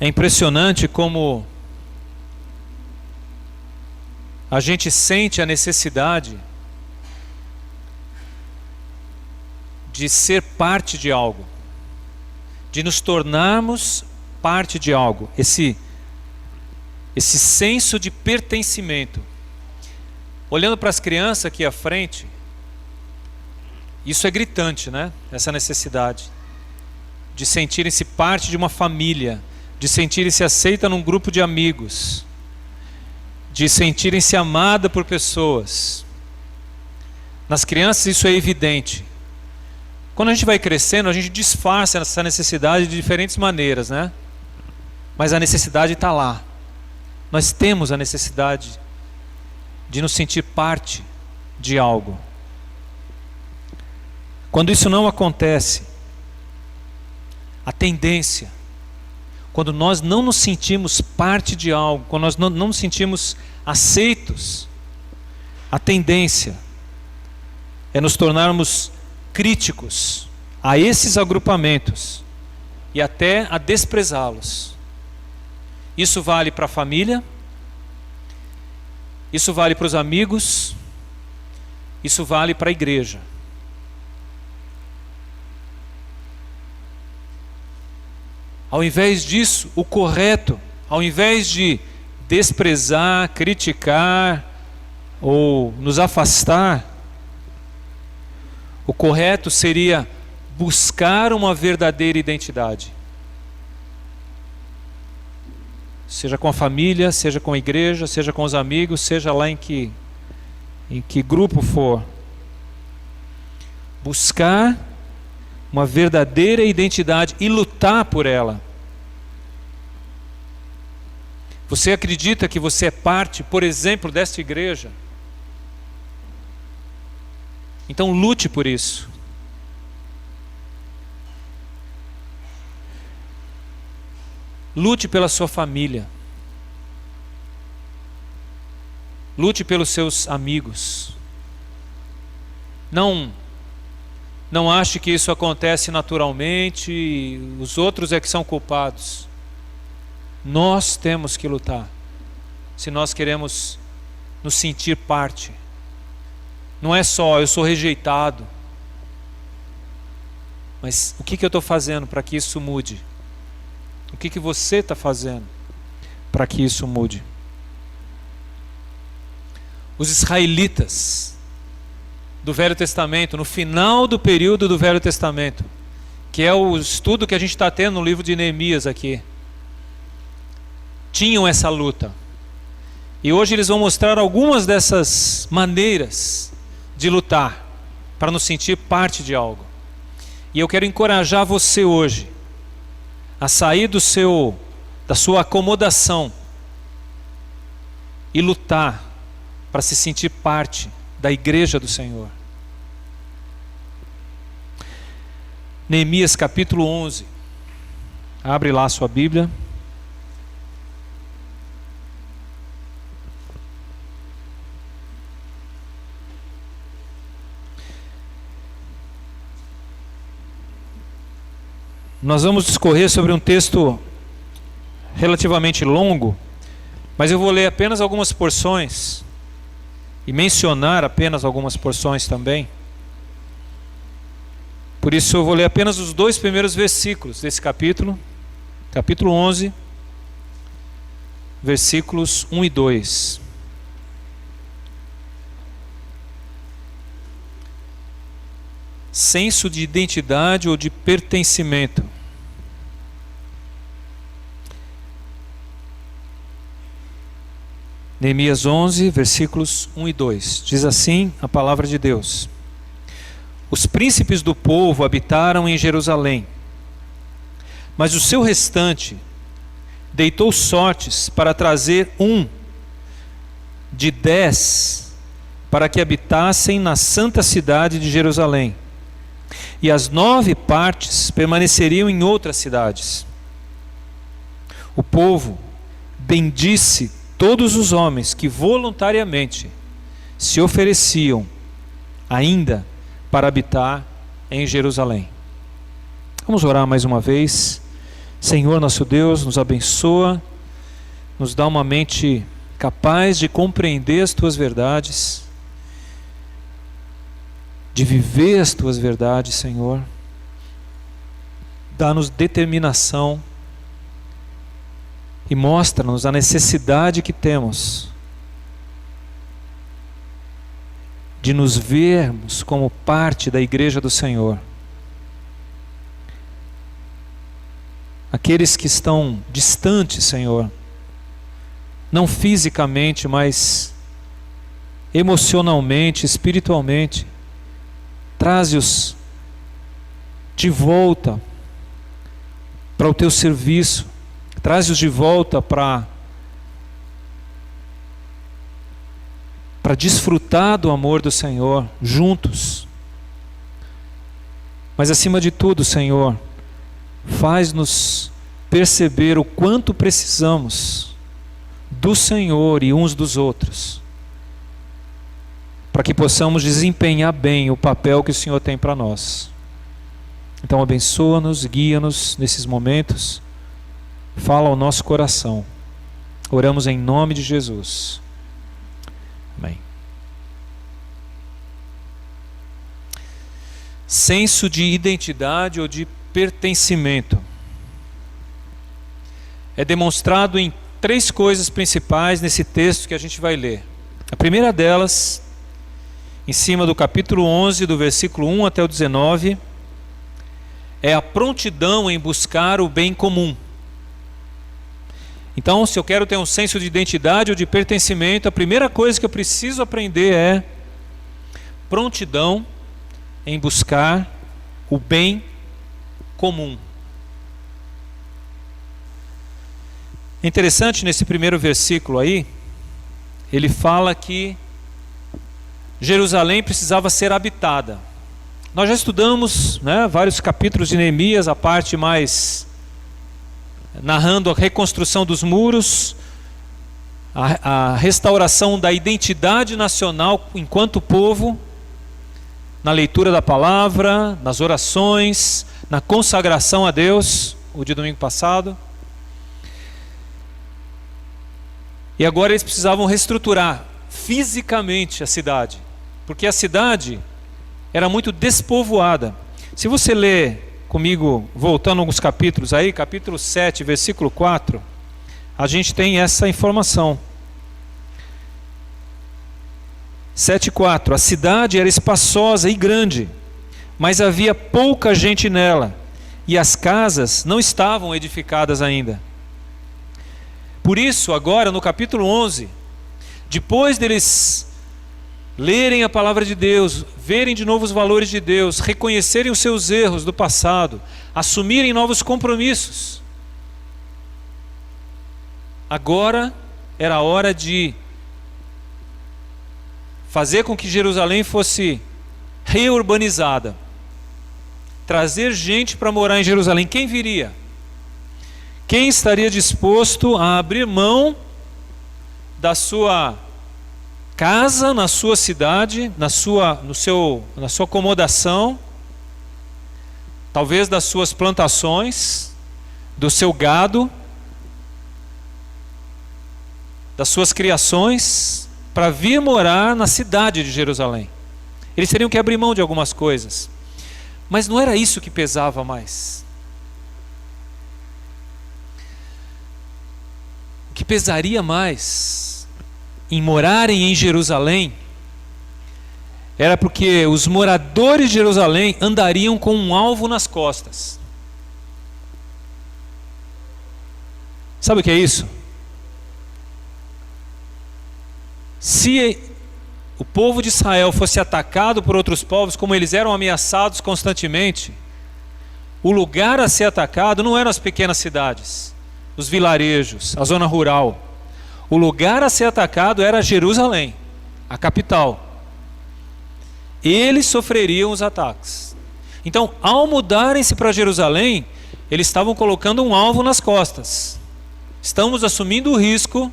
É impressionante como a gente sente a necessidade de ser parte de algo, de nos tornarmos parte de algo, esse senso de pertencimento. Olhando para as crianças aqui à frente, isso é gritante, né? Essa necessidade de sentirem-se parte de uma família, de sentirem-se aceitas num grupo de amigos, de sentirem-se amadas por pessoas. Nas crianças isso é evidente. Quando a gente vai crescendo, a gente disfarça essa necessidade de diferentes maneiras, né? Mas a necessidade está lá. Nós temos a necessidade de nos sentir parte de algo. Quando isso não acontece, a tendência, quando nós não nos sentimos parte de algo, quando nós não nos sentimos aceitos, a tendência é nos tornarmos críticos a esses agrupamentos e até a desprezá-los. Isso vale para a família, isso vale para os amigos, isso vale para a igreja. Ao invés disso, o correto, ao invés de desprezar, criticar ou nos afastar, o correto seria buscar uma verdadeira identidade. Seja com a família, seja com a igreja, seja com os amigos, seja lá em que grupo for. Buscar uma verdadeira identidade e lutar por ela. Você acredita que você é parte, por exemplo, desta igreja? Então lute por isso. Lute pela sua família. Lute pelos seus amigos. Não ache que isso acontece naturalmente, os outros é que são culpados. Nós temos que lutar, se nós queremos nos sentir parte. Não é só eu sou rejeitado, mas o que eu estou fazendo para que isso mude? O que você está fazendo para que isso mude? Os israelitas do Velho Testamento, no final do período do Velho Testamento, que é o estudo que a gente está tendo no livro de Neemias aqui, tinham essa luta. E hoje eles vão mostrar algumas dessas maneiras de lutar para nos sentir parte de algo. E eu quero encorajar você hoje a sair da sua acomodação e lutar para se sentir parte da igreja do Senhor. Neemias capítulo 11. Abre lá a sua Bíblia. Nós vamos discorrer sobre um texto relativamente longo, mas eu vou ler apenas algumas porções e mencionar apenas algumas porções também. Por isso eu vou ler apenas os 2 primeiros versículos desse capítulo 11, versículos 1 e 2. Senso de identidade ou de pertencimento. Neemias 11, versículos 1 e 2. Diz assim a palavra de Deus: Os príncipes do povo habitaram em Jerusalém, mas o seu restante deitou sortes para trazer de 10 para que habitassem na santa cidade de Jerusalém, e as 9 partes permaneceriam em outras cidades. O povo bendisse todos os homens que voluntariamente se ofereciam ainda para habitar em Jerusalém. Vamos orar mais uma vez. Senhor nosso Deus, nos abençoa, nos dá uma mente capaz de compreender as Tuas verdades, de viver as Tuas verdades, Senhor. Dá-nos determinação e mostra-nos a necessidade que temos de nos vermos como parte da igreja do Senhor. Aqueles que estão distantes, Senhor, não fisicamente, mas emocionalmente, espiritualmente, traze-os de volta para o Teu serviço, traze-os de volta para desfrutar do amor do Senhor, juntos. Mas acima de tudo, Senhor, faz-nos perceber o quanto precisamos do Senhor e uns dos outros, para que possamos desempenhar bem o papel que o Senhor tem para nós. Então abençoa-nos, guia-nos nesses momentos, fala ao nosso coração. Oramos em nome de Jesus. Amém. Senso de identidade ou de pertencimento é demonstrado em 3 coisas principais nesse texto que a gente vai ler. A primeira delas, em cima do capítulo 11, do versículo 1 até o 19, é a prontidão em buscar o bem comum. Então, se eu quero ter um senso de identidade ou de pertencimento, a primeira coisa que eu preciso aprender é prontidão em buscar o bem comum. Interessante, nesse primeiro versículo aí, ele fala que Jerusalém precisava ser habitada. Nós já estudamos, vários capítulos de Neemias, a parte mais narrando a reconstrução dos muros, a restauração da identidade nacional enquanto povo, na leitura da palavra, nas orações, na consagração a Deus, o de domingo passado. E agora eles precisavam reestruturar fisicamente a cidade, porque a cidade era muito despovoada. Se você ler comigo, voltando alguns capítulos aí, capítulo 7, versículo 4, a gente tem essa informação. 7,4: a cidade era espaçosa e grande, mas havia pouca gente nela, e as casas não estavam edificadas ainda. Por isso, agora no capítulo 11, depois deles lerem a palavra de Deus, verem de novo os valores de Deus, reconhecerem os seus erros do passado, assumirem novos compromissos, agora era a hora de fazer com que Jerusalém fosse reurbanizada, trazer gente para morar em Jerusalém. Quem viria? Quem estaria disposto a abrir mão da sua casa, na sua cidade, na sua acomodação, talvez das suas plantações, do seu gado, das suas criações, para vir morar na cidade de Jerusalém? Eles teriam que abrir mão de algumas coisas, mas não era isso que pesava mais. O que pesaria mais em morarem em Jerusalém era porque os moradores de Jerusalém andariam com um alvo nas costas. Sabe o que é isso? Se o povo de Israel fosse atacado por outros povos, como eles eram ameaçados constantemente, o lugar a ser atacado não eram as pequenas cidades, os vilarejos, a zona rural. O lugar a ser atacado era Jerusalém, a capital. Eles sofreriam os ataques. Então, ao mudarem-se para Jerusalém, eles estavam colocando um alvo nas costas. Estamos assumindo o risco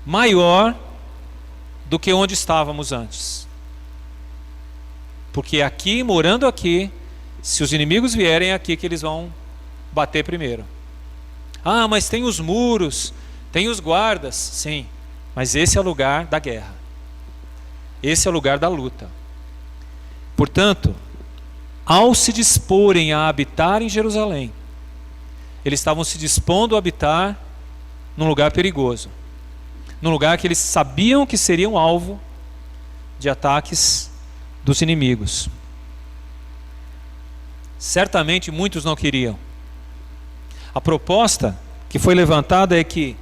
maior do que onde estávamos antes. Porque aqui, morando aqui, se os inimigos vierem, é aqui que eles vão bater primeiro. Ah, mas tem os muros, tem os guardas. Sim, mas esse é o lugar da guerra. Esse é o lugar da luta. Portanto, ao se disporem a habitar em Jerusalém, eles estavam se dispondo a habitar num lugar perigoso, num lugar que eles sabiam que seriam alvo de ataques dos inimigos. Certamente muitos não queriam. A proposta que foi levantada é que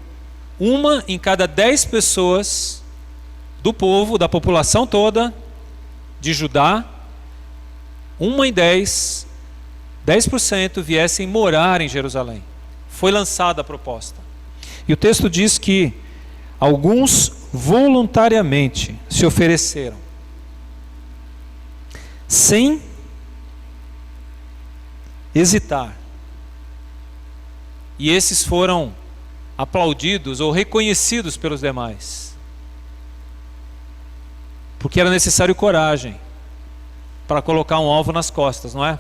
1 em cada 10 pessoas do povo, da população toda de Judá, 1 em 10% viessem morar em Jerusalém. Foi lançada a proposta. E o texto diz que alguns voluntariamente se ofereceram, sem hesitar. E esses foram aplaudidos ou reconhecidos pelos demais. Porque era necessário coragem para colocar um alvo nas costas, não é?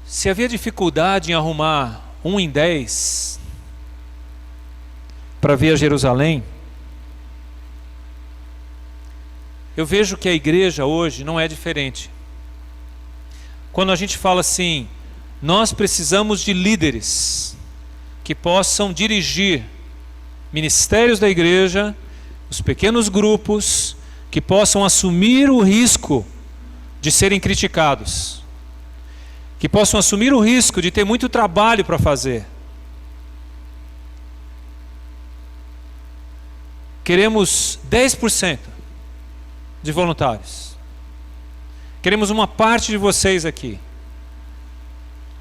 Se havia dificuldade em arrumar 1 em 10 para vir a Jerusalém, eu vejo que a igreja hoje não é diferente. Quando a gente fala assim, nós precisamos de líderes que possam dirigir ministérios da igreja, os pequenos grupos, que possam assumir o risco de serem criticados, que possam assumir o risco de ter muito trabalho para fazer. Queremos 10% de voluntários. Queremos uma parte de vocês aqui.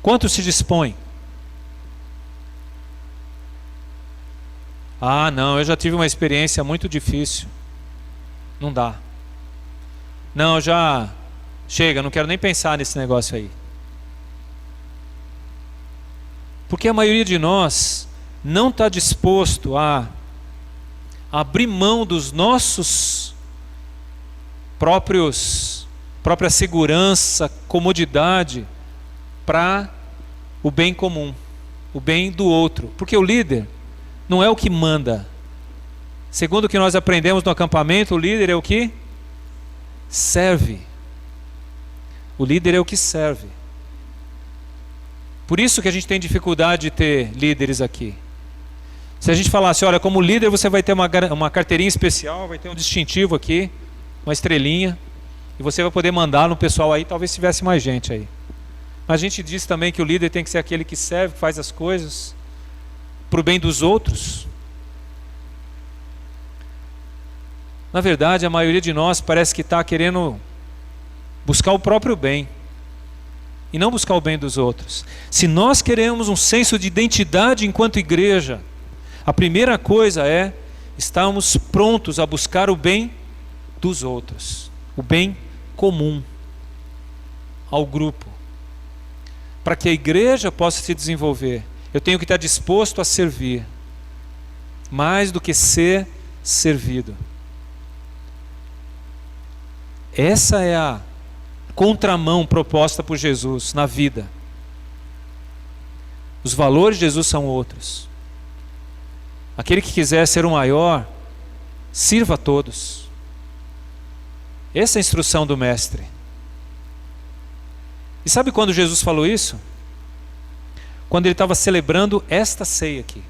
Quantos se dispõem? Ah, não, eu já tive uma experiência muito difícil. Não dá. Não, já chega, não quero nem pensar nesse negócio aí. Porque a maioria de nós não está disposto a abrir mão dos nossos própria segurança, comodidade, para o bem comum, o bem do outro. Porque o líder não é o que manda. Segundo o que nós aprendemos no acampamento, o líder é o que serve. O líder é o que serve. Por isso que a gente tem dificuldade de ter líderes aqui. Se a gente falasse, olha, como líder você vai ter uma carteirinha especial, vai ter um distintivo aqui, uma estrelinha, e você vai poder mandar no pessoal aí, talvez tivesse mais gente aí. Mas a gente diz também que o líder tem que ser aquele que serve, que faz as coisas para o bem dos outros. Na verdade, a maioria de nós parece que está querendo buscar o próprio bem e não buscar o bem dos outros. Se nós queremos um senso de identidade enquanto igreja, a primeira coisa é estarmos prontos a buscar o bem dos outros, o bem comum ao grupo. Para que a igreja possa se desenvolver, eu tenho que estar disposto a servir, mais do que ser servido. Essa é a contramão proposta por Jesus na vida. Os valores de Jesus são outros. Aquele que quiser ser o maior, sirva a todos. Essa é a instrução do mestre. E sabe quando Jesus falou isso? Quando ele estava celebrando esta ceia aqui.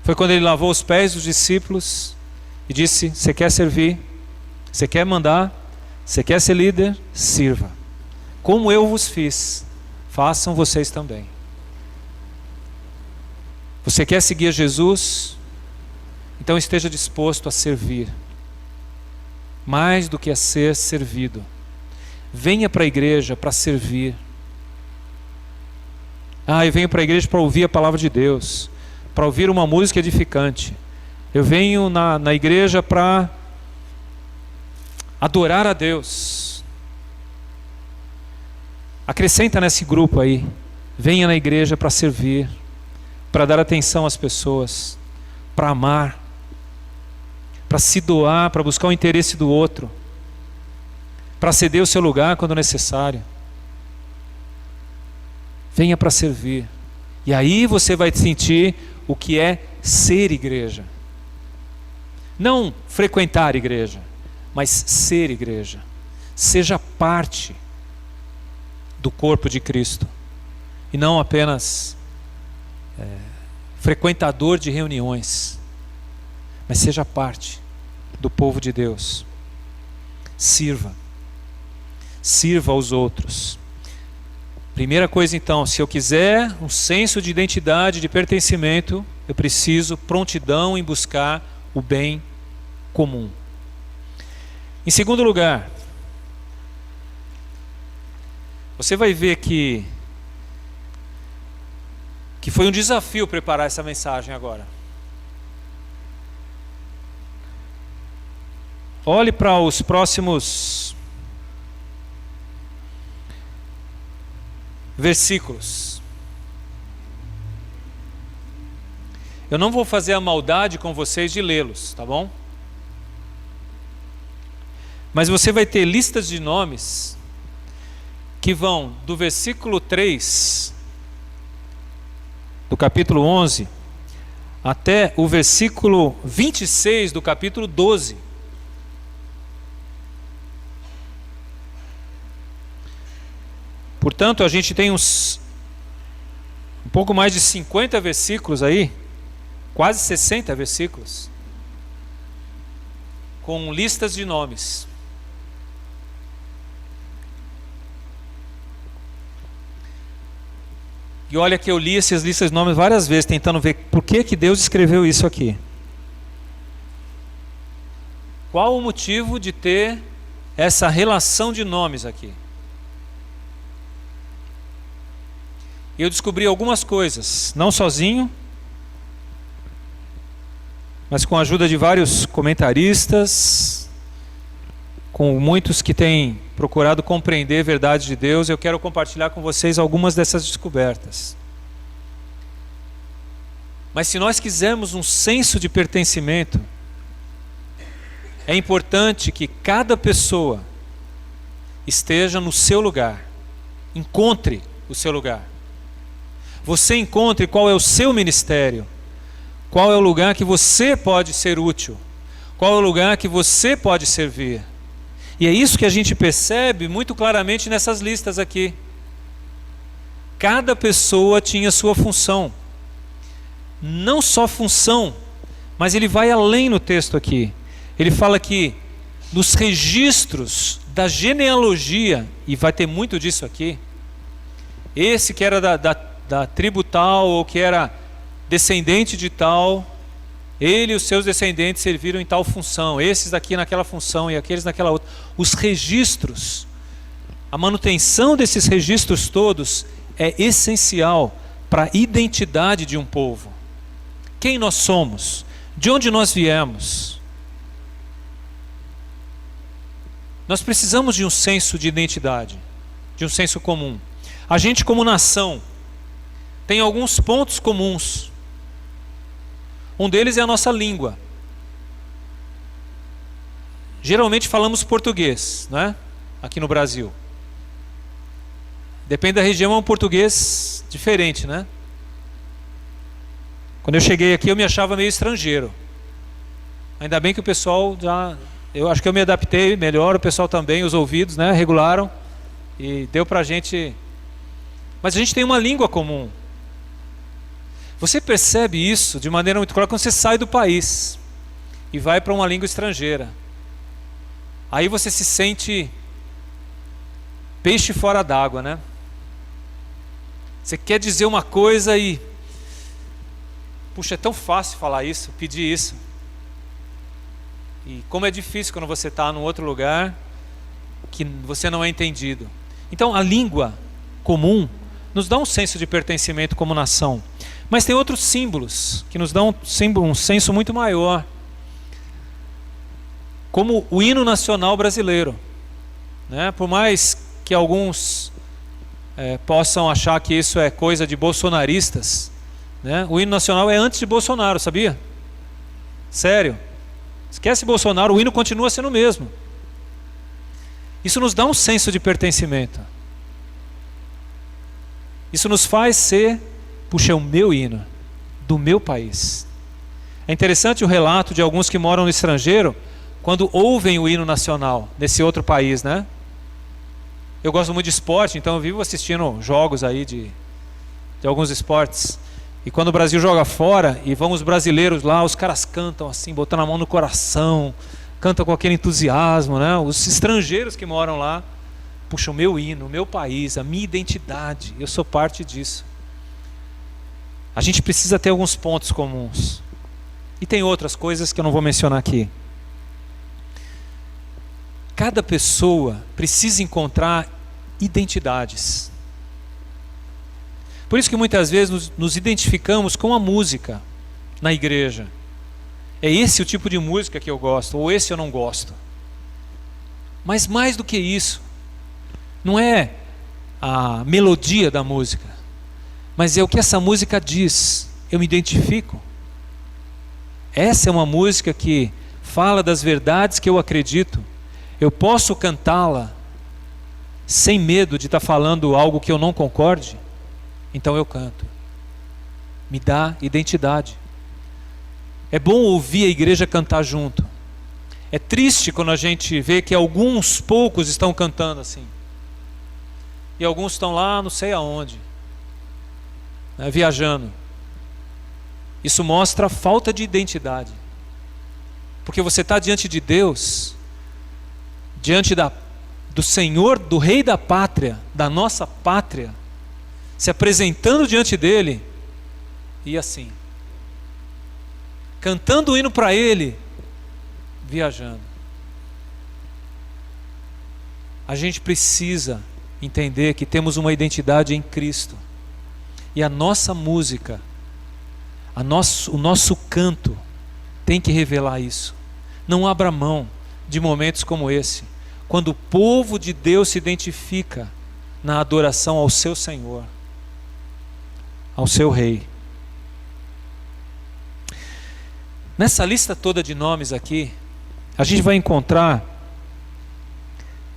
Foi quando ele lavou os pés dos discípulos e disse: você quer servir? Você quer mandar? Você quer ser líder? Sirva. Como eu vos fiz, façam vocês também. Você quer seguir Jesus? Então esteja disposto a servir, mais do que a ser servido. Venha para a igreja para servir. Eu venho para a igreja para ouvir a palavra de Deus, para ouvir uma música edificante. Eu venho na igreja para adorar a Deus. Acrescenta nesse grupo aí. Venha na igreja para servir, para dar atenção às pessoas, para amar. para se doar, para buscar o interesse do outro, para ceder o seu lugar quando necessário. Venha para servir. E aí você vai sentir o que é ser igreja. Não frequentar igreja, mas ser igreja. Seja parte do corpo de Cristo. E não apenas frequentador de reuniões, mas seja parte do povo de Deus. Sirva. Sirva aos outros. Primeira coisa então, se eu quiser um senso de identidade, de pertencimento, eu preciso prontidão em buscar o bem comum. Em segundo lugar, você vai ver que foi um desafio preparar essa mensagem agora. Olhe para os próximos versículos. Eu não vou fazer a maldade com vocês de lê-los, tá bom? Mas você vai ter listas de nomes que vão do versículo 3 do capítulo 11 até o versículo 26 do capítulo 12. Portanto, a gente tem um pouco mais de 50 versículos aí, quase 60 versículos, com listas de nomes. E olha que eu li essas listas de nomes várias vezes, tentando ver por que Deus escreveu isso aqui. Qual o motivo de ter essa relação de nomes aqui? Eu descobri algumas coisas, não sozinho, mas com a ajuda de vários comentaristas, com muitos que têm procurado compreender a verdade de Deus. Eu quero compartilhar com vocês algumas dessas descobertas. Mas se nós quisermos um senso de pertencimento, é importante que cada pessoa esteja no seu lugar, encontre o seu lugar. Você encontre qual é o seu ministério, qual é o lugar que você pode ser útil, qual é o lugar que você pode servir. E é isso que a gente percebe muito claramente nessas listas aqui. Cada pessoa tinha sua função. Não só função, mas ele vai além no texto aqui. Ele fala que nos registros da genealogia, e vai ter muito disso aqui, esse que era da tribo tal, ou que era descendente de tal, ele e os seus descendentes serviram em tal função, esses daqui naquela função e aqueles naquela outra. Os registros, a manutenção desses registros todos é essencial para a identidade de um povo. Quem nós somos? De onde nós viemos? Nós precisamos de um senso de identidade, de um senso comum. A gente como nação tem alguns pontos comuns. Um deles é a nossa língua. Geralmente falamos português, não é? Aqui no Brasil. Depende da região, é um português diferente, né? Quando eu cheguei aqui eu me achava meio estrangeiro. Ainda bem que o pessoal já... Eu acho que eu me adaptei melhor, o pessoal também, os ouvidos, né, regularam. E deu pra gente... Mas a gente tem uma língua comum. Você percebe isso de maneira muito clara quando você sai do país e vai para uma língua estrangeira. Aí você se sente peixe fora d'água, né? Você quer dizer uma coisa e... Puxa, é tão fácil falar isso, pedir isso. E como é difícil quando você está num outro lugar que você não é entendido. Então a língua comum nos dá um senso de pertencimento como nação. Mas tem outros símbolos que nos dão um senso muito maior. Como o hino nacional brasileiro, né? Por mais que alguns possam achar que isso é coisa de bolsonaristas, né? O hino nacional é antes de Bolsonaro, sabia? Sério. Esquece Bolsonaro, o hino continua sendo o mesmo. Isso nos dá um senso de pertencimento. Isso nos faz ser, puxa, é o meu hino, do meu país. É interessante o relato de alguns que moram no estrangeiro, quando ouvem o hino nacional nesse outro país, né? Eu gosto muito de esporte, então eu vivo assistindo jogos aí de alguns esportes. E quando o Brasil joga fora e vão os brasileiros lá, os caras cantam assim, botando a mão no coração, cantam com aquele entusiasmo, né? Os estrangeiros que moram lá, puxa, o meu hino, o meu país, a minha identidade, eu sou parte disso. A gente precisa ter alguns pontos comuns. E tem outras coisas que eu não vou mencionar aqui. Cada pessoa precisa encontrar identidades. Por isso que muitas vezes nos identificamos com a música na igreja. É esse o tipo de música que eu gosto, ou esse eu não gosto. Mas mais do que isso, não é a melodia da música, mas é o que essa música diz. Eu me identifico. Essa é uma música que fala das verdades que eu acredito. Eu posso cantá-la sem medo de estar falando algo que eu não concorde. Então eu canto. Me dá identidade. É bom ouvir a igreja cantar junto. É triste quando a gente vê que alguns poucos estão cantando assim. E alguns estão lá não sei aonde, né, viajando. Isso mostra a falta de identidade. Porque você está diante de Deus, diante do Senhor, do Rei da pátria, da nossa pátria, se apresentando diante dele, e assim, cantando o hino para ele, viajando. A gente precisa entender que temos uma identidade em Cristo, e a nossa música, o nosso canto tem que revelar isso. Não abra mão de momentos como esse, quando o povo de Deus se identifica na adoração ao seu Senhor, ao seu Rei. Nessa lista toda de nomes aqui, a gente vai encontrar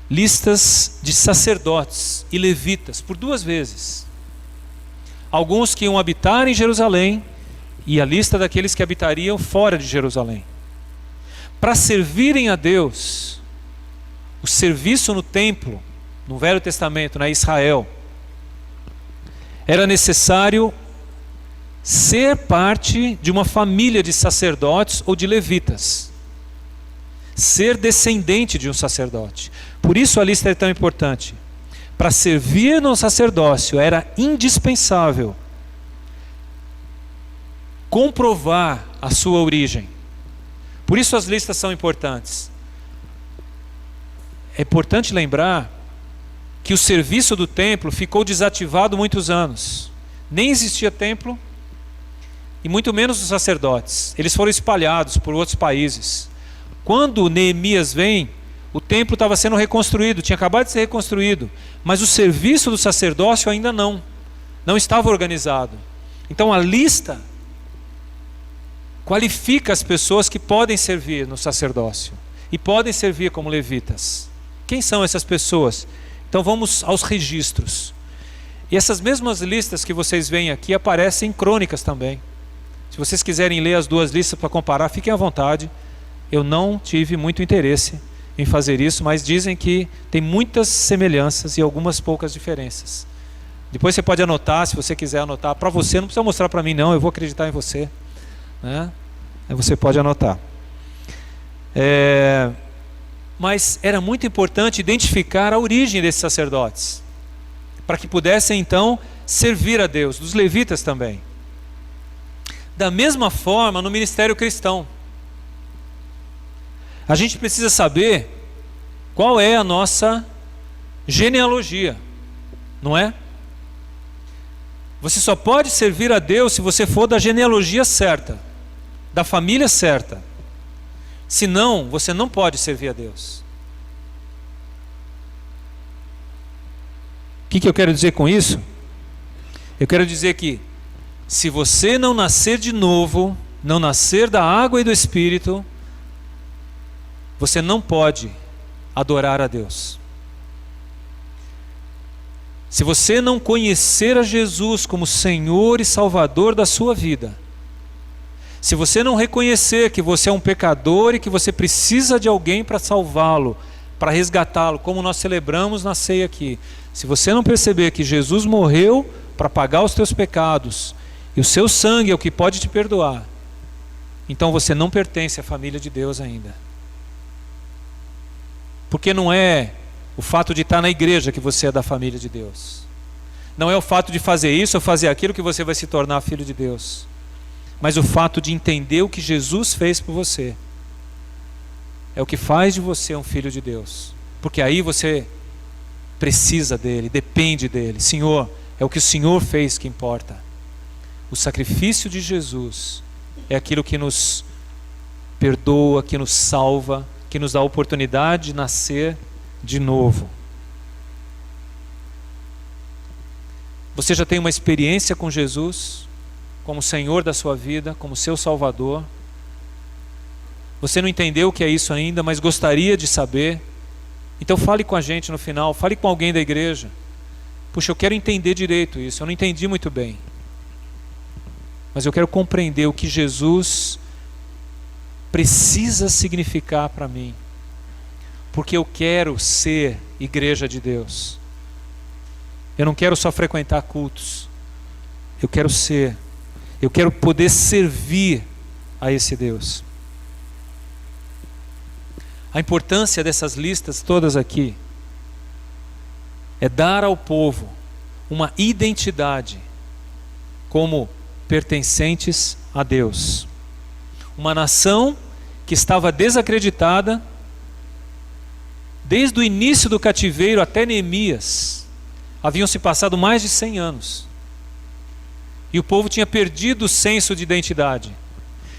listas de sacerdotes e levitas por 2 vezes. Alguns que iam habitar em Jerusalém e a lista daqueles que habitariam fora de Jerusalém. Para servirem a Deus, o serviço no templo, no Velho Testamento, na Israel, era necessário ser parte de uma família de sacerdotes ou de levitas. Ser descendente de um sacerdote. Por isso a lista é tão importante. Para servir no sacerdócio era indispensável comprovar a sua origem. Por isso as listas são importantes. É importante lembrar que o serviço do templo ficou desativado muitos anos. Nem existia templo e muito menos os sacerdotes. Eles foram espalhados por outros países. Quando Neemias vem, o templo estava sendo reconstruído, tinha acabado de ser reconstruído, mas o serviço do sacerdócio ainda não estava organizado. Então a lista qualifica as pessoas que podem servir no sacerdócio e podem servir como levitas. Quem são essas pessoas? Então vamos aos registros. E essas mesmas listas que vocês veem aqui aparecem em crônicas também. Se vocês quiserem ler as 2 listas para comparar, fiquem à vontade. Eu não tive muito interesse em fazer isso, mas dizem que tem muitas semelhanças e algumas poucas diferenças. Depois você pode anotar, se você quiser anotar. Para você, não precisa mostrar para mim não, eu vou acreditar em você, né? Aí você pode anotar. Mas era muito importante identificar a origem desses sacerdotes, para que pudessem então servir a Deus, dos levitas também. Da mesma forma no ministério cristão. A gente precisa saber qual é a nossa genealogia, não é? Você só pode servir a Deus se você for da genealogia certa, da família certa. Senão, você não pode servir a Deus. O que eu quero dizer com isso? Eu quero dizer que se você não nascer de novo, não nascer da água e do Espírito, você não pode adorar a Deus. Se você não conhecer a Jesus como Senhor e Salvador da sua vida, se você não reconhecer que você é um pecador e que você precisa de alguém para salvá-lo, para resgatá-lo, como nós celebramos na ceia aqui, se você não perceber que Jesus morreu para pagar os teus pecados e o seu sangue é o que pode te perdoar, então você não pertence à família de Deus ainda. Porque não é o fato de estar na igreja que você é da família de Deus. Não é o fato de fazer isso ou fazer aquilo que você vai se tornar filho de Deus. Mas o fato de entender o que Jesus fez por você é o que faz de você um filho de Deus. Porque aí você precisa dele, depende dele. Senhor, é o que o Senhor fez que importa. O sacrifício de Jesus é aquilo que nos perdoa, que nos salva, que nos dá a oportunidade de nascer de novo. Você já tem uma experiência com Jesus como Senhor da sua vida, como seu Salvador. Você não entendeu o que é isso ainda, mas gostaria de saber. Então fale com a gente no final, fale com alguém da igreja. Puxa, eu quero entender direito isso, eu não entendi muito bem. Mas eu quero compreender o que Jesus precisa significar para mim. Porque eu quero ser igreja de Deus. Eu não quero só frequentar cultos. Eu quero ser. Eu quero poder servir a esse Deus. A importância dessas listas todas aqui é dar ao povo uma identidade como pertencentes a Deus. Uma nação que estava desacreditada desde o início do cativeiro até Neemias. Haviam se passado mais de 100 anos. E o povo tinha perdido o senso de identidade.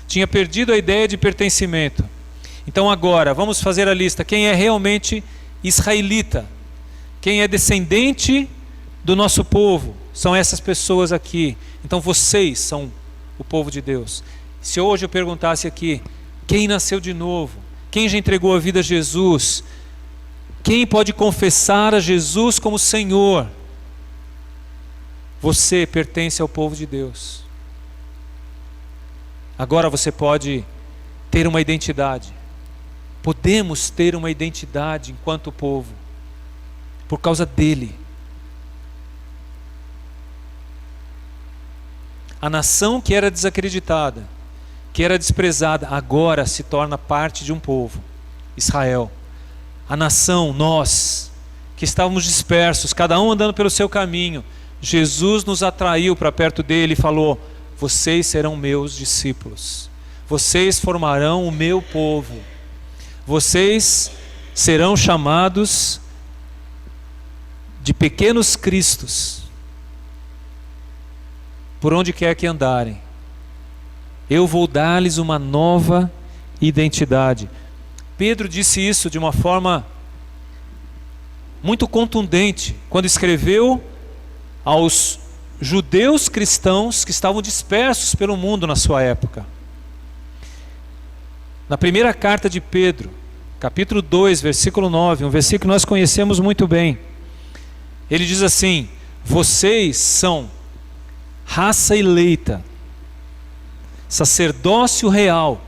Tinha perdido a ideia de pertencimento. Então agora, vamos fazer a lista. Quem é realmente israelita? Quem é descendente do nosso povo? São essas pessoas aqui. Então vocês são o povo de Deus. Se hoje eu perguntasse aqui, quem nasceu de novo? Quem já entregou a vida a Jesus? Quem pode confessar a Jesus como Senhor? Você pertence ao povo de Deus. Agora você pode ter uma identidade. Podemos ter uma identidade enquanto povo, por causa dele. A nação que era desacreditada, que era desprezada, agora se torna parte de um povo, Israel. A nação, nós, que estávamos dispersos, cada um andando pelo seu caminho, Jesus nos atraiu para perto dele e falou: vocês serão meus discípulos, vocês formarão o meu povo, vocês serão chamados de pequenos cristos, por onde quer que andarem. Eu vou dar-lhes uma nova identidade. Pedro disse isso de uma forma muito contundente, quando escreveu aos judeus cristãos que estavam dispersos pelo mundo na sua época. Na primeira carta de Pedro, capítulo 2, versículo 9, um versículo que nós conhecemos muito bem. Ele diz assim: vocês são raça eleita, sacerdócio real,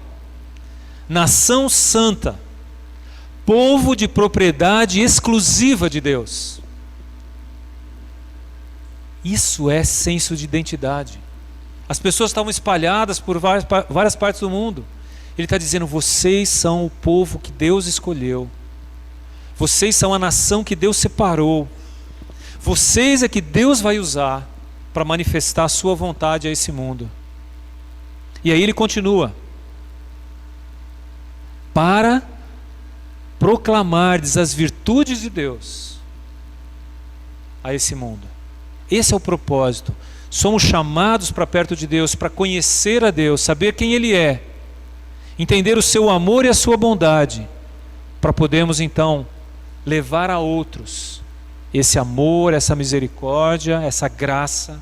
nação santa, povo de propriedade exclusiva de Deus. Isso é senso de identidade. As pessoas estavam espalhadas por várias partes do mundo. Ele está dizendo: vocês são o povo que Deus escolheu. Vocês são a nação que Deus separou. Vocês é que Deus vai usar para manifestar a sua vontade a esse mundo. E aí ele continua: para proclamardes as virtudes de Deus a esse mundo. Esse é o propósito. Somos chamados para perto de Deus, para conhecer a Deus, saber quem Ele é, entender o seu amor e a sua bondade, para podermos então levar a outros esse amor, essa misericórdia, essa graça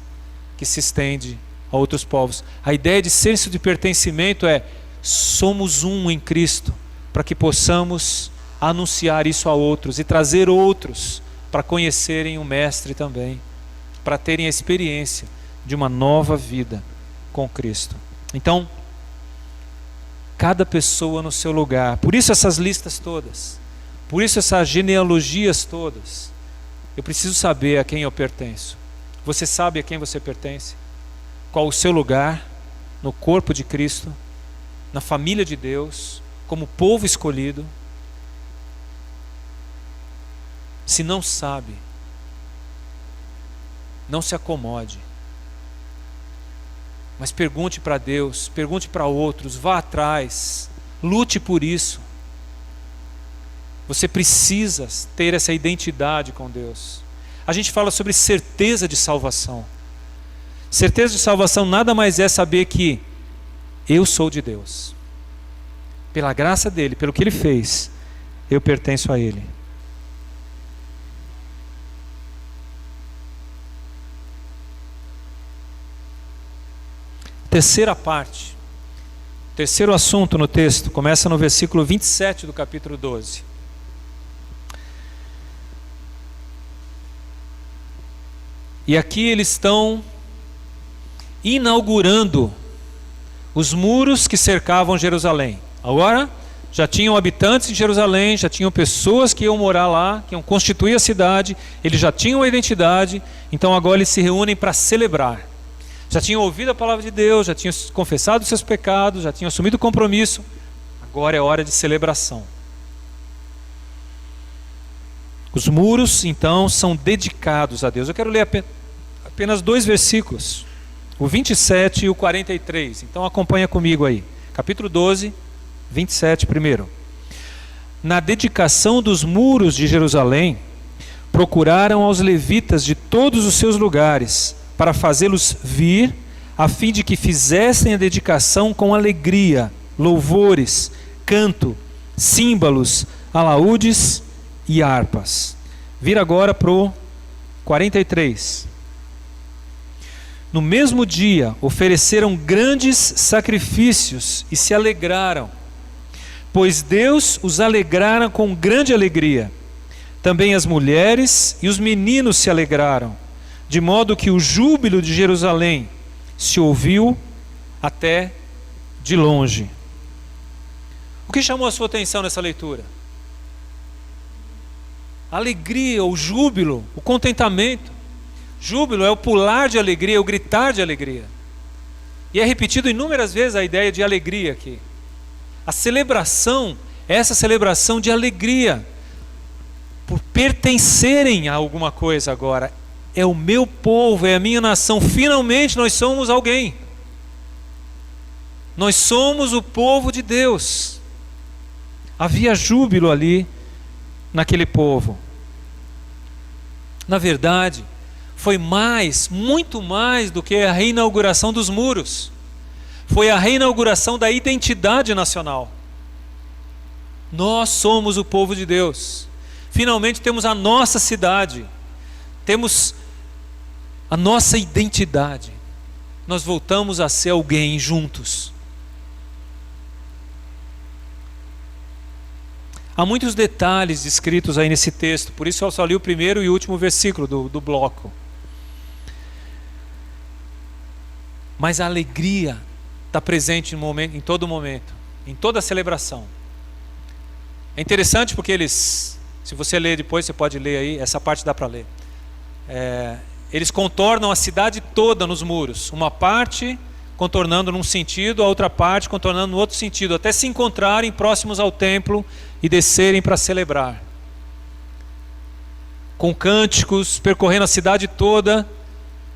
que se estende a outros povos. A ideia de senso de pertencimento é: somos um em Cristo, para que possamos anunciar isso a outros e trazer outros para conhecerem o Mestre também, para terem a experiência de uma nova vida com Cristo. Então, cada pessoa no seu lugar. Por isso essas listas todas, por isso essas genealogias todas. Eu preciso saber a quem eu pertenço. Você sabe a quem você pertence? Qual o seu lugar no corpo de Cristo, na família de Deus, como povo escolhido? Se não sabe, não se acomode, mas pergunte para Deus, pergunte para outros, vá atrás, lute por isso. Você precisa ter essa identidade com Deus. A gente fala sobre certeza de salvação. Certeza de salvação nada mais é saber que eu sou de Deus. Pela graça dele, pelo que ele fez, eu pertenço a ele. Terceira parte, terceiro assunto no texto, começa no versículo 27 do capítulo 12. E aqui eles estão inaugurando os muros que cercavam Jerusalém. Agora já tinham habitantes de Jerusalém, já tinham pessoas que iam morar lá, que iam constituir a cidade, eles já tinham a identidade, então agora eles se reúnem para celebrar. Já tinham ouvido a palavra de Deus, já tinham confessado os seus pecados, já tinham assumido o compromisso. Agora é hora de celebração. Os muros, então, são dedicados a Deus. Eu quero ler apenas 2 versículos, o 27 e o 43. Então acompanha comigo aí. Capítulo 12, 27 primeiro. Na dedicação dos muros de Jerusalém, procuraram aos levitas de todos os seus lugares, para fazê-los vir, a fim de que fizessem a dedicação com alegria, louvores, canto, símbolos, alaúdes e harpas. Vira agora para o 43. No mesmo dia ofereceram grandes sacrifícios e se alegraram, pois Deus os alegrara com grande alegria. Também as mulheres e os meninos se alegraram, de modo que o júbilo de Jerusalém se ouviu até de longe. O que chamou a sua atenção nessa leitura? A alegria, o júbilo, o contentamento. Júbilo é o pular de alegria, é o gritar de alegria. E é repetido inúmeras vezes a ideia de alegria aqui. A celebração é essa celebração de alegria, por pertencerem a alguma coisa agora. É o meu povo, é a minha nação. Finalmente nós somos alguém. Nós somos o povo de Deus. Havia júbilo ali naquele povo. Na verdade, foi muito mais do que a reinauguração dos muros. Foi a reinauguração da identidade nacional. Nós somos o povo de Deus. Finalmente temos a nossa cidade. Temos a nossa identidade. Nós voltamos a ser alguém juntos. Há muitos detalhes descritos aí nesse texto, por isso eu só li o primeiro e último versículo do bloco. Mas a alegria está presente em todo momento, em toda a celebração. É interessante porque eles, se você ler depois, você pode ler aí, essa parte dá para ler. Eles contornam a cidade toda nos muros, uma parte contornando num sentido, a outra parte contornando no outro sentido, até se encontrarem próximos ao templo e descerem para celebrar. Com cânticos, percorrendo a cidade toda,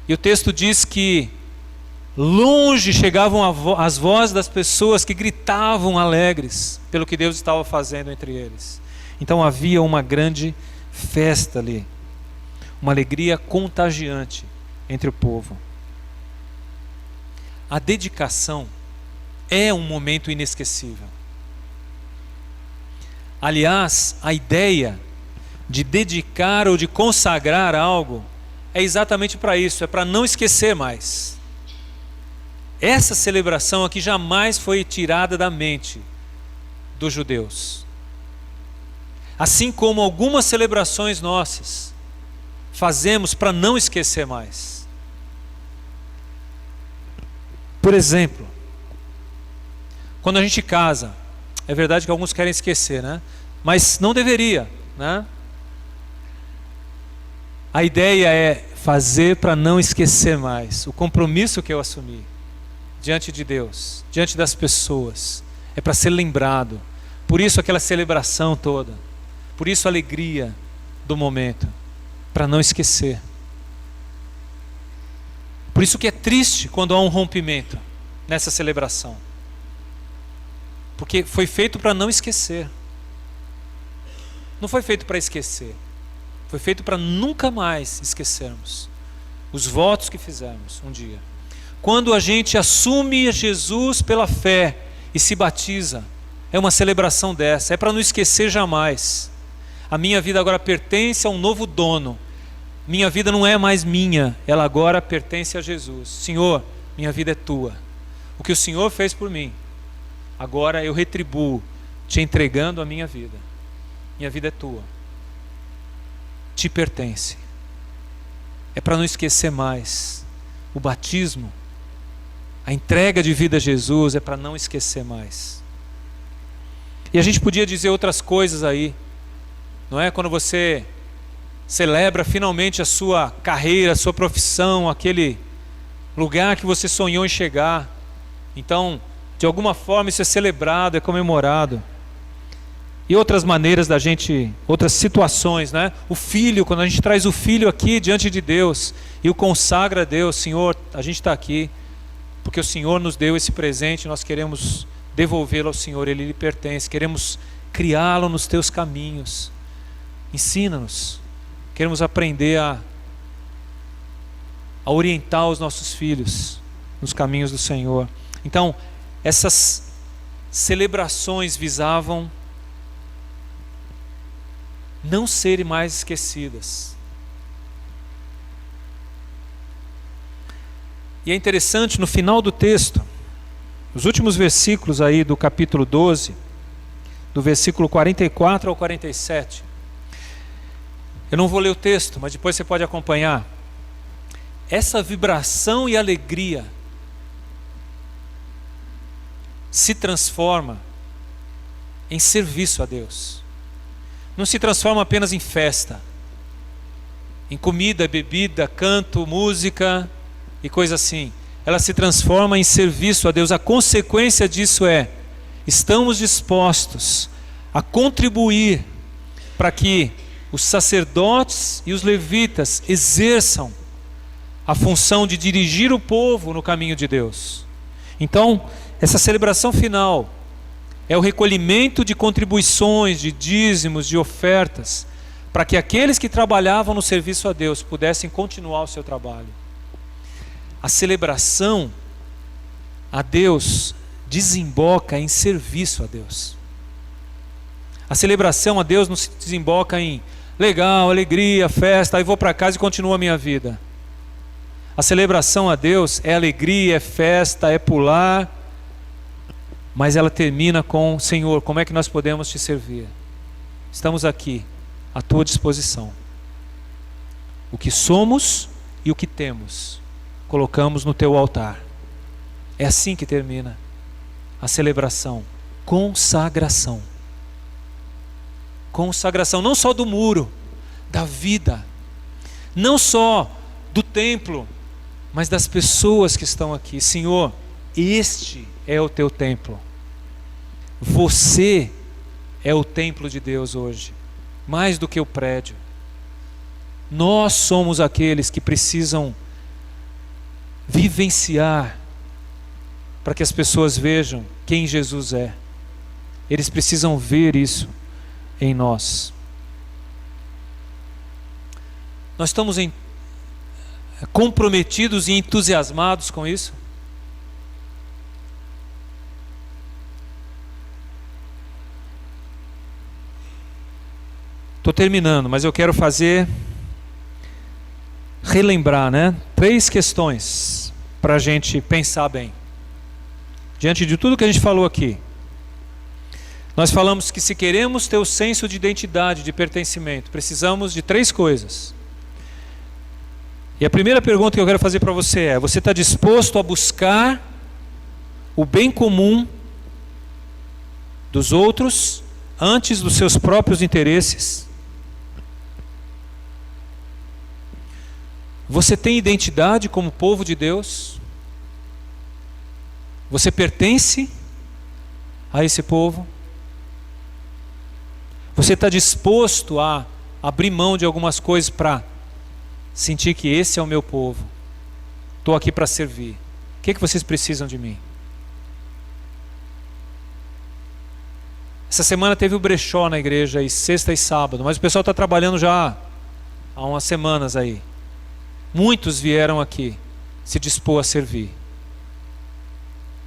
e o texto diz que longe chegavam as vozes das pessoas que gritavam alegres pelo que Deus estava fazendo entre eles. Então havia uma grande festa ali, uma alegria contagiante entre o povo. A dedicação é um momento inesquecível. Aliás, a ideia de dedicar ou de consagrar algo é exatamente para isso, é para não esquecer mais. Essa celebração aqui jamais foi tirada da mente dos judeus. Assim como algumas celebrações nossas fazemos para não esquecer mais. Por exemplo, quando a gente casa, é verdade que alguns querem esquecer, né? Mas não deveria, né? A ideia é fazer para não esquecer mais. O compromisso que eu assumi diante de Deus, diante das pessoas, é para ser lembrado. Por isso aquela celebração toda. Por isso a alegria do momento, para não esquecer. Por isso que é triste quando há um rompimento nessa celebração. Porque foi feito para não esquecer. Não foi feito para esquecer. Foi feito para nunca mais esquecermos os votos que fizemos um dia. Quando a gente assume Jesus pela fé e se batiza, é uma celebração dessa, é para não esquecer jamais. A minha vida agora pertence a um novo dono. Minha vida não é mais minha, ela agora pertence a Jesus. Senhor, minha vida é tua. O que o Senhor fez por mim, agora eu retribuo, te entregando a minha vida. Minha vida é tua. Te pertence. É para não esquecer mais. O batismo, a entrega de vida a Jesus é para não esquecer mais. E a gente podia dizer outras coisas aí, não é? Quando você celebra finalmente a sua carreira, a sua profissão, aquele lugar que você sonhou em chegar. Então, de alguma forma isso é celebrado, é comemorado. E outras maneiras da gente, outras situações, né? O filho, quando a gente traz o filho aqui diante de Deus e o consagra a Deus, Senhor, a gente está aqui porque o Senhor nos deu esse presente, nós queremos devolvê-lo ao Senhor, ele lhe pertence, queremos criá-lo nos teus caminhos. Ensina-nos, queremos aprender a orientar os nossos filhos nos caminhos do Senhor. Então, essas celebrações visavam não serem mais esquecidas. E é interessante, no final do texto, os últimos versículos aí do capítulo 12, do versículo 44 ao 47. Eu não vou ler o texto, mas depois você pode acompanhar. Essa vibração e alegria se transforma em serviço a Deus. Não se transforma apenas em festa, em comida, bebida, canto, música e coisa assim. Ela se transforma em serviço a Deus. A consequência disso é: estamos dispostos a contribuir para que os sacerdotes e os levitas exerçam a função de dirigir o povo no caminho de Deus. Então, essa celebração final é o recolhimento de contribuições, de dízimos, de ofertas, para que aqueles que trabalhavam no serviço a Deus pudessem continuar o seu trabalho. A celebração a Deus desemboca em serviço a Deus. A celebração a Deus não se desemboca em legal, alegria, festa, aí vou para casa e continuo a minha vida. A celebração a Deus é alegria, é festa, é pular, mas ela termina com: Senhor, como é que nós podemos te servir? Estamos aqui, à tua disposição. O que somos e o que temos, colocamos no teu altar. É assim que termina a celebração. Consagração. Consagração não só do muro, da vida, não só do templo, mas das pessoas que estão aqui. Senhor, este é o teu templo. Você é o templo de Deus hoje, mais do que o prédio. Nós somos aqueles que precisam vivenciar para que as pessoas vejam quem Jesus é. Eles precisam ver isso em nós. Nós estamos comprometidos e entusiasmados com isso? Estou terminando, mas eu quero relembrar, né? 3 questões para a gente pensar bem. Diante de tudo que a gente falou aqui. Nós falamos que se queremos ter o senso de identidade, de pertencimento, precisamos de 3 coisas. E a primeira pergunta que eu quero fazer para você é: você está disposto a buscar o bem comum dos outros antes dos seus próprios interesses? Você tem identidade como povo de Deus? Você pertence a esse povo? Você está disposto a abrir mão de algumas coisas para sentir que esse é o meu povo? Estou aqui para servir. O que vocês precisam de mim? Essa semana teve o brechó na igreja, aí, sexta e sábado, mas o pessoal está trabalhando já há umas semanas aí. Muitos vieram aqui se dispor a servir.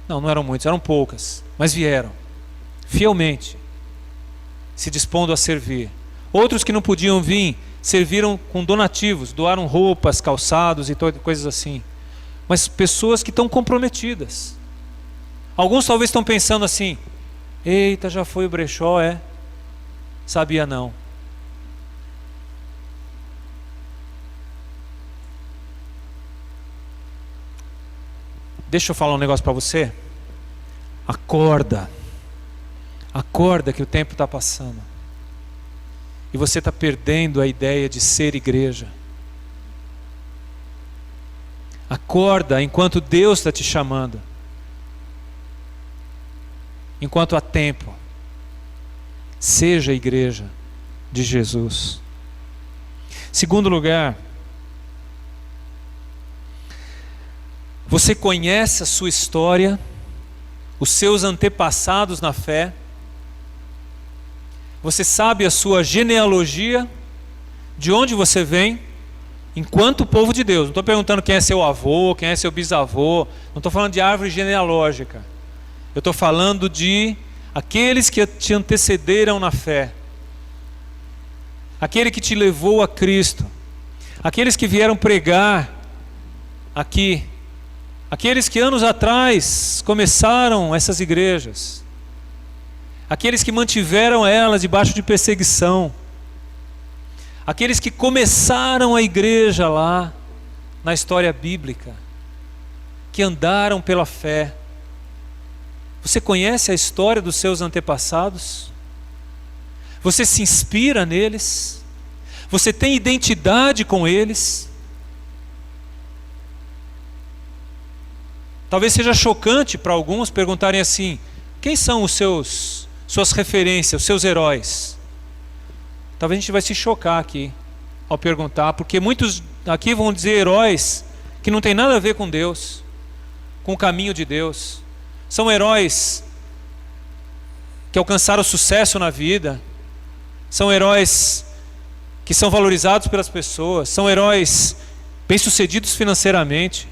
Não eram muitos, eram poucas, mas vieram fielmente, se dispondo a servir. Outros que não podiam vir, serviram com donativos, doaram roupas, calçados e coisas assim. Mas pessoas que estão comprometidas. Alguns talvez estão pensando assim: eita, já foi o brechó, é? Sabia não. Deixa eu falar um negócio para você. Acorda. Acorda que o tempo está passando. E você está perdendo a ideia de ser igreja. Acorda enquanto Deus está te chamando. Enquanto há tempo. Seja a igreja de Jesus. Segundo lugar, você conhece a sua história, os seus antepassados na fé. Você sabe a sua genealogia, de onde você vem, enquanto povo de Deus. Não estou perguntando quem é seu avô, quem é seu bisavô. Não estou falando de árvore genealógica. Eu estou falando de aqueles que te antecederam na fé. Aquele que te levou a Cristo. Aqueles que vieram pregar aqui. Aqueles que anos atrás começaram essas igrejas. Aqueles que mantiveram elas debaixo de perseguição. Aqueles que começaram a igreja lá na história bíblica. Que andaram pela fé. Você conhece a história dos seus antepassados? Você se inspira neles? Você tem identidade com eles? Talvez seja chocante para alguns perguntarem assim: quem são os suas referências, os seus heróis? Talvez a gente vai se chocar aqui ao perguntar, porque muitos aqui vão dizer heróis que não tem nada a ver com Deus, com o caminho de Deus. São heróis que alcançaram sucesso na vida, são heróis que são valorizados pelas pessoas, são heróis bem-sucedidos financeiramente.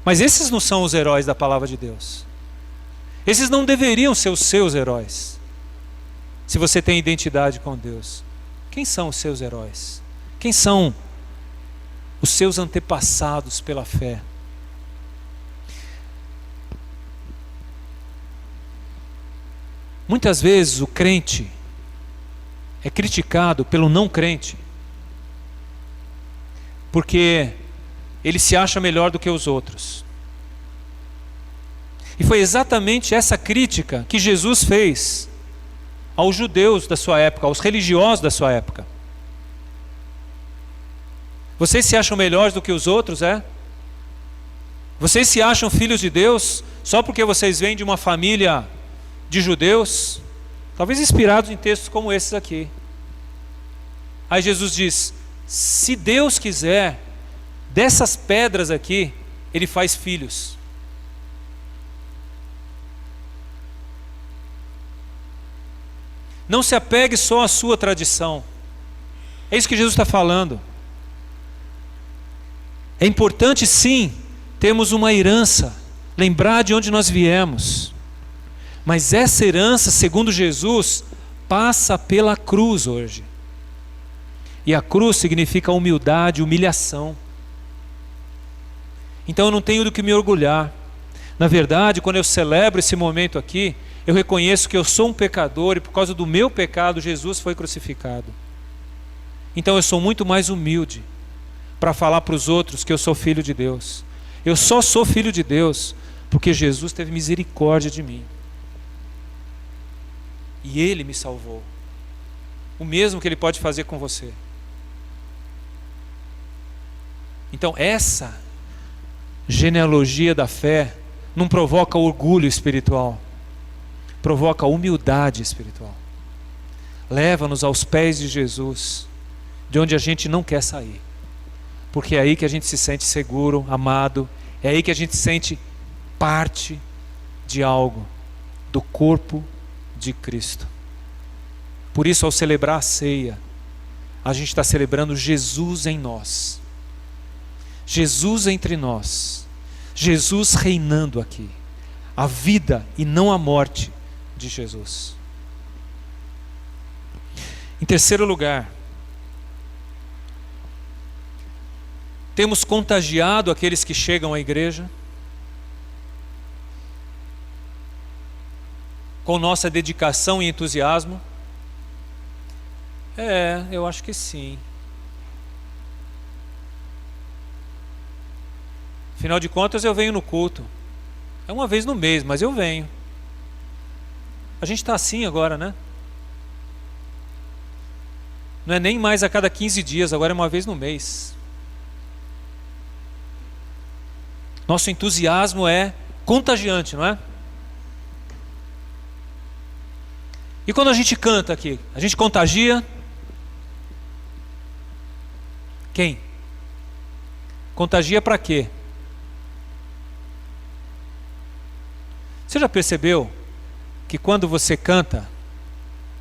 Mas esses não são os heróis da palavra de Deus. Esses não deveriam ser os seus heróis. Se você tem identidade com Deus, quem são os seus heróis? Quem são os seus antepassados pela fé? Muitas vezes o crente é criticado pelo não crente, porque ele se acha melhor do que os outros. E foi exatamente essa crítica que Jesus fez aos judeus da sua época, aos religiosos da sua época. Vocês se acham melhores do que os outros, é? Vocês se acham filhos de Deus só porque vocês vêm de uma família de judeus, talvez inspirados em textos como esses aqui. Aí Jesus diz: se Deus quiser, dessas pedras aqui, Ele faz filhos. Não se apegue só à sua tradição. É isso que Jesus está falando. É importante sim termos uma herança, lembrar de onde nós viemos. Mas essa herança, segundo Jesus, passa pela cruz hoje. E a cruz significa humildade, humilhação. Então eu não tenho do que me orgulhar. Na verdade, quando eu celebro esse momento aqui, eu reconheço que eu sou um pecador e por causa do meu pecado Jesus foi crucificado. Então eu sou muito mais humilde para falar para os outros que eu sou filho de Deus. Eu só sou filho de Deus porque Jesus teve misericórdia de mim. E Ele me salvou. O mesmo que Ele pode fazer com você. Então essa genealogia da fé não provoca orgulho espiritual, provoca humildade espiritual. Leva-nos aos pés de Jesus, de onde a gente não quer sair, porque é aí que a gente se sente seguro, amado, é aí que a gente se sente parte de algo, do corpo de Cristo. Por isso, ao celebrar a ceia, a gente está celebrando Jesus em nós, Jesus entre nós, Jesus reinando aqui, a vida e não a morte de Jesus. Em terceiro lugar, temos contagiado aqueles que chegam à igreja com nossa dedicação e entusiasmo? Eu acho que sim. Afinal de contas, eu venho no culto. É uma vez no mês, mas eu venho. A gente está assim agora, né? Não é nem mais a cada 15 dias, agora é uma vez no mês. Nosso entusiasmo é contagiante, não é? E quando a gente canta aqui, a gente contagia? Quem? Contagia para quê? Você já percebeu que quando você canta,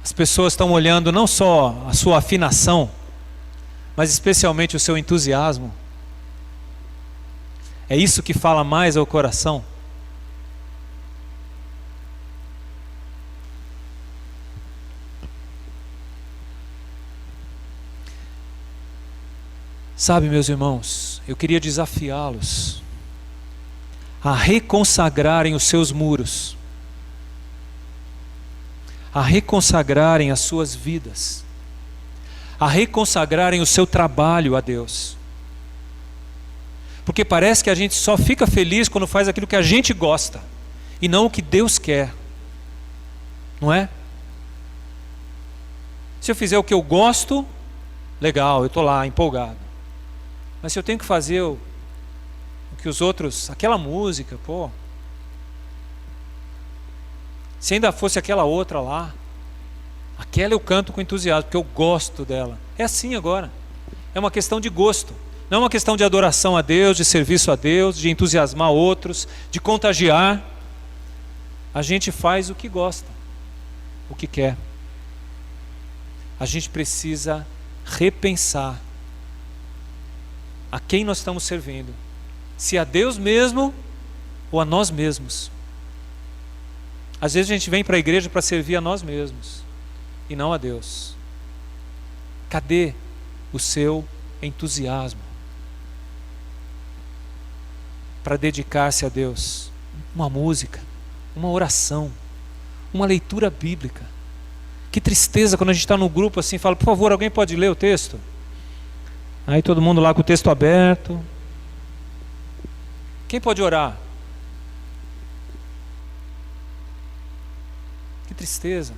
as pessoas estão olhando não só a sua afinação, mas especialmente o seu entusiasmo? É isso que fala mais ao coração? Sabe, meus irmãos, eu queria desafiá-los a reconsagrarem os seus muros, a reconsagrarem as suas vidas, a reconsagrarem o seu trabalho a Deus. Porque parece que a gente só fica feliz quando faz aquilo que a gente gosta e não o que Deus quer, não é? Se eu fizer o que eu gosto, legal, eu estou lá empolgado. Mas se eu tenho que fazer o que os outros, aquela música, se ainda fosse aquela outra lá, aquela eu canto com entusiasmo, porque eu gosto dela. É assim agora. É uma questão de gosto. Não é uma questão de adoração a Deus, de serviço a Deus, de entusiasmar outros, de contagiar. A gente faz o que gosta, o que quer. A gente precisa repensar a quem nós estamos servindo. Se a Deus mesmo ou a nós mesmos. Às vezes a gente vem para a igreja para servir a nós mesmos e não a Deus. Cadê o seu entusiasmo para dedicar-se a Deus? Uma música, uma oração, uma leitura bíblica. Que tristeza quando a gente está no grupo assim, fala, por favor, alguém pode ler o texto? Aí todo mundo lá com o texto aberto. Quem pode orar? Que tristeza.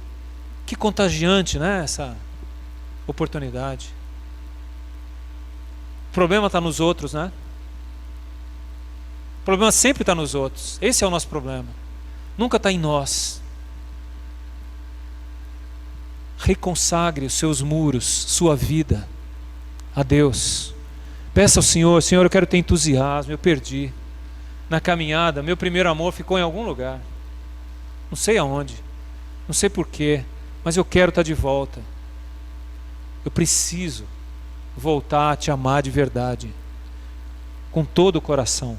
Que contagiante, né, essa oportunidade. O problema está nos outros, né? O problema sempre está nos outros. Esse é o nosso problema. Nunca está em nós. Reconsagre os seus muros, sua vida a Deus. Peça ao Senhor, Senhor, eu quero ter entusiasmo, eu perdi. Na caminhada, meu primeiro amor ficou em algum lugar. Não sei aonde, não sei porquê, mas eu quero estar de volta. Eu preciso voltar a te amar de verdade, com todo o coração.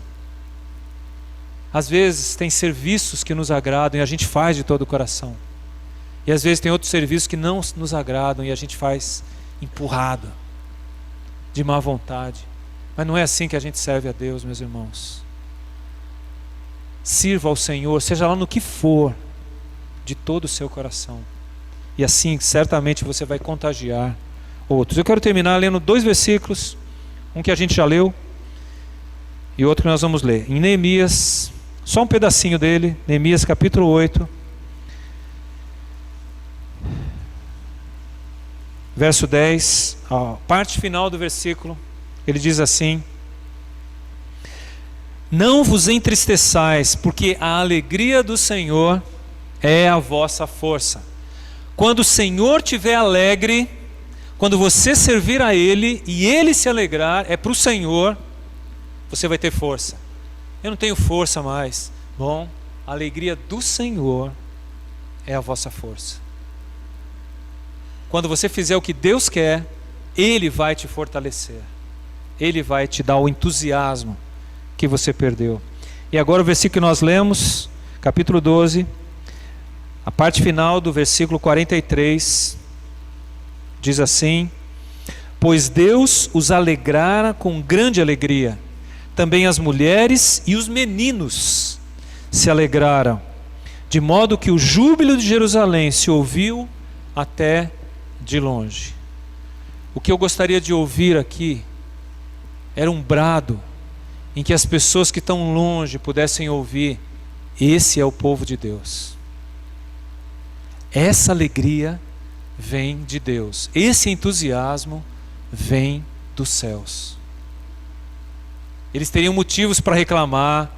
Às vezes tem serviços que nos agradam e a gente faz de todo o coração. E às vezes tem outros serviços que não nos agradam e a gente faz empurrado, de má vontade. Mas não é assim que a gente serve a Deus, meus irmãos. Sirva ao Senhor, seja lá no que for, de todo o seu coração. E assim, certamente você vai contagiar outros. Eu quero terminar lendo 2 versículos, um que a gente já leu e outro que nós vamos ler. Em Neemias, só um pedacinho dele, Neemias capítulo 8, verso 10, a parte final do versículo, ele diz assim: não vos entristeçais, porque a alegria do Senhor é a vossa força. Quando o Senhor estiver alegre, quando você servir a Ele e Ele se alegrar, é para o Senhor, você vai ter força. Eu não tenho força mais. Bom, a alegria do Senhor é a vossa força. Quando você fizer o que Deus quer, Ele vai te fortalecer. Ele vai te dar o entusiasmo que você perdeu. E agora o versículo que nós lemos, capítulo 12, a parte final do versículo 43, diz assim: pois Deus os alegrara com grande alegria, também as mulheres e os meninos se alegraram, de modo que o júbilo de Jerusalém se ouviu até de longe. O que eu gostaria de ouvir aqui era um brado em que as pessoas que estão longe pudessem ouvir: esse é o povo de Deus. Essa alegria vem de Deus. Esse entusiasmo vem dos céus. Eles teriam motivos para reclamar,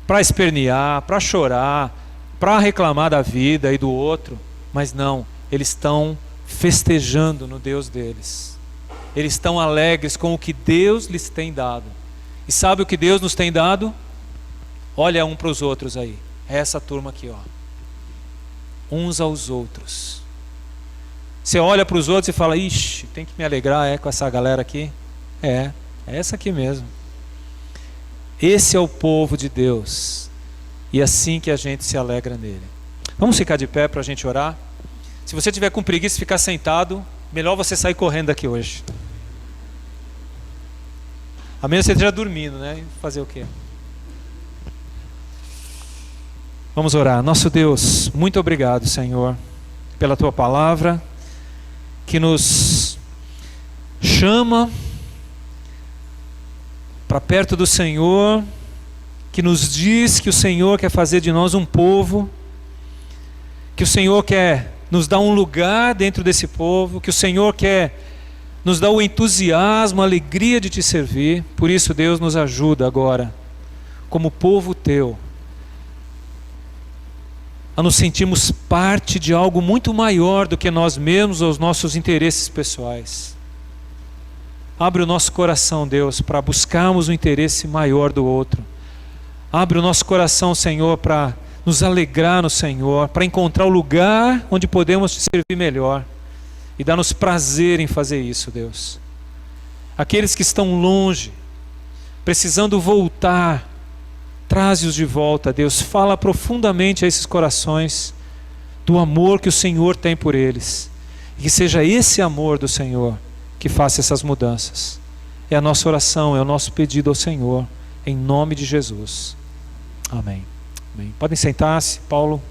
para espernear, para chorar, para reclamar da vida e do outro, mas não, eles estão festejando no Deus deles. Eles estão alegres com o que Deus lhes tem dado. E sabe o que Deus nos tem dado? Olha um para os outros aí. É essa turma aqui, ó. Uns aos outros. Você olha para os outros e fala: ixi, tem que me alegrar com essa galera aqui. É essa aqui mesmo. Esse é o povo de Deus. E é assim que a gente se alegra nele. Vamos ficar de pé para a gente orar? Se você tiver com preguiça de ficar sentado, melhor você sair correndo daqui hoje. A menos que você esteja dormindo, né? Fazer o quê? Vamos orar. Nosso Deus, muito obrigado, Senhor, pela Tua palavra, que nos chama para perto do Senhor, que nos diz que o Senhor quer fazer de nós um povo, que o Senhor quer nos dar um lugar dentro desse povo, que o Senhor quer nos dar o entusiasmo, a alegria de Te servir. Por isso, Deus, nos ajuda agora, como povo Teu, a nos sentirmos parte de algo muito maior do que nós mesmos ou os nossos interesses pessoais. Abre o nosso coração, Deus, para buscarmos o interesse maior do outro. Abre o nosso coração, Senhor, para nos alegrar no Senhor, para encontrar o lugar onde podemos Te servir melhor. E dá-nos prazer em fazer isso, Deus. Aqueles que estão longe, precisando voltar, traze-os de volta, Deus. Fala profundamente a esses corações do amor que o Senhor tem por eles. E que seja esse amor do Senhor que faça essas mudanças. É a nossa oração, é o nosso pedido ao Senhor, em nome de Jesus. Amém. Amém. Podem sentar-se, Paulo.